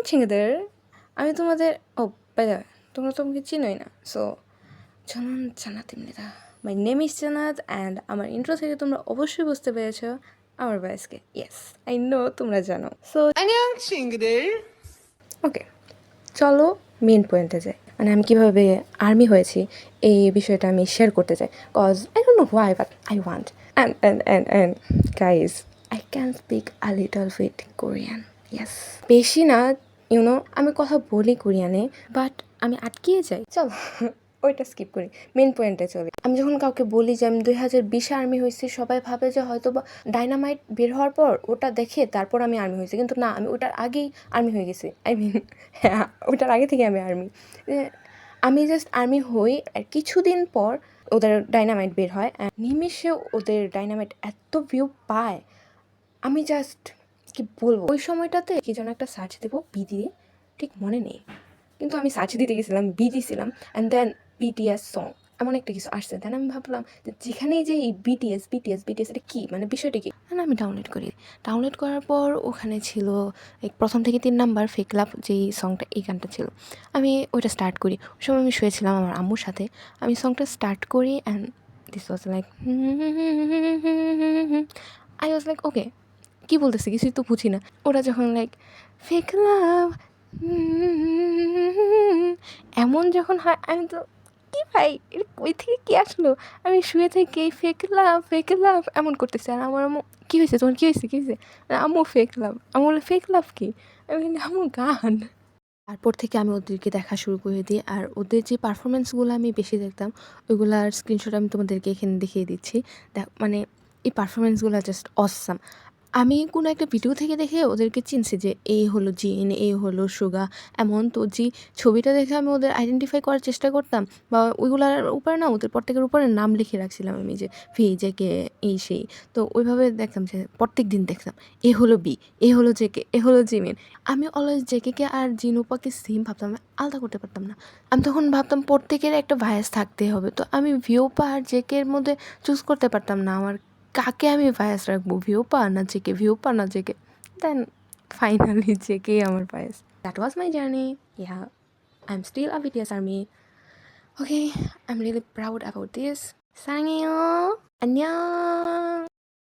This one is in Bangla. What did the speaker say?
ছিঙ্গেদের আমি তোমাদের বাই দ্য ওয়ে তোমরা তো আমাকে চিনোই না, সো চলুন জান্নাত ইমনিদা। মাই নেম ইজ জান্নাত অ্যান্ড আমার ইন্ট্রো থেকে তোমরা অবশ্যই বুঝতে পেরেছো আমার বয়সকে। ইয়েস, আই নো তোমরা জানো। সো ওকে, চলো মেন পয়েন্টে যাই। মানে আমি কীভাবে আর্মি হয়েছি এই বিষয়টা আমি শেয়ার করতে চাই, cause I don't know why but I want and guys I can speak a little bit Korean. Yes, বেশি না, ইউনো আমি কথা বলি কোরিয়ানে, বাট আমি আটকিয়ে যাই। চলো ওইটা স্কিপ করি, মেন পয়েন্টে চলি। আমি যখন কাউকে বলি যে আমি 2020 আর্মি হয়েছি, সবাই ভাবে যে হয়তো বা ডাইনামাইট বের হওয়ার পর ওটা দেখে তারপর আমি আর্মি হয়েছি, কিন্তু না, আমি ওটার আগেই আর্মি হয়ে গেছি। আই মিন হ্যাঁ, ওটার আগে থেকে আমি আর্মি। আমি জাস্ট আর্মি হই আর কিছুদিন পর ওদের ডাইনামাইট বের হয়, নিমেষে ওদের ডাইনামাইট এত ভিউ পায়, আমি জাস্ট কি বলবো। ওই সময়টাতে কি যেন একটা সার্চ দেবো বি দিয়ে, ঠিক মনে নেই, কিন্তু আমি সার্চ দিতে গেছিলাম, বি দিয়েছিলাম, অ্যান্ড দেন বিটিএস সং এমন একটা কিছু আসছে। দেন আমি ভাবলাম যে যেখানেই যে এই বিটিএস এটা কী, মানে বিষয়টা কী। আমি ডাউনলোড করার পর ওখানে ছিল প্রথম থেকে 3 নাম্বার ফেক লাভ যেই সংটা, এই গানটা ছিল। আমি ওইটা স্টার্ট করি, ওই সময় আমি শুয়েছিলাম আমার আম্মুর সাথে। আমি সংটা স্টার্ট করি and this was like I was like okay, কী বলতেছে কিছুই তো বুঝি না। ওরা যখন লাইক ফেক লাভ এমন যখন হয়, আমি তো কি ভাই, এটা কই থেকে কী আসলো। আমি শুয়ে থেকে ফেক লাভ এমন করতেছে, আর আমার আম্মু কী হয়েছে তোমার, কী হয়েছে আম্মু ফেক লাভ। আমি বলে ফেক লাভ কি, আমি বলি আম্মু গান। তারপর থেকে আমি ওদেরকে দেখা শুরু করে দিই, আর ওদের যে পারফরমেন্সগুলো আমি বেশি দেখতাম ওইগুলার স্ক্রিনশট আমি তোমাদেরকে এখানে দেখিয়ে দিচ্ছি। মানে এই পারফরমেন্সগুলো জাস্ট অসাম। আমি কোনো একটা ভিডিও থেকে দেখে ওদেরকে চিনছি যে এই হলো জিন, এই হলো সুগা, এমন তো যে ছবিটা দেখে আমি ওদের আইডেন্টিফাই করার চেষ্টা করতাম, বা ওইগুলার উপরে না ওদের প্রত্যেকের উপরে নাম লিখে রাখছিলাম আমি, যে ভি জে কে এই সেই। তো ওইভাবে দেখতাম যে প্রত্যেক দিন দেখতাম এ হলো বি, এ হলো জে কে, এ হলো জিমিন। আমি অলওয়েজ জেকেকে আর জিনুপাকে সেম ভাবতাম, আমি আলাদা করতে পারতাম না। আমি তখন ভাবতাম প্রত্যেকের একটা ভায়াস থাকতে হবে, তো আমি ভিওপা আর জেকের মধ্যে চুজ করতে পারতাম না আমার কাকে আমি ভায়াস রাখবো, ভিওপা না জেকে। দেন ফাইনালি জেকেই আমার bias. That was my journey. Yeah, I am still a BTS army. Okay, I am really proud about this. সাংইও, 안녕.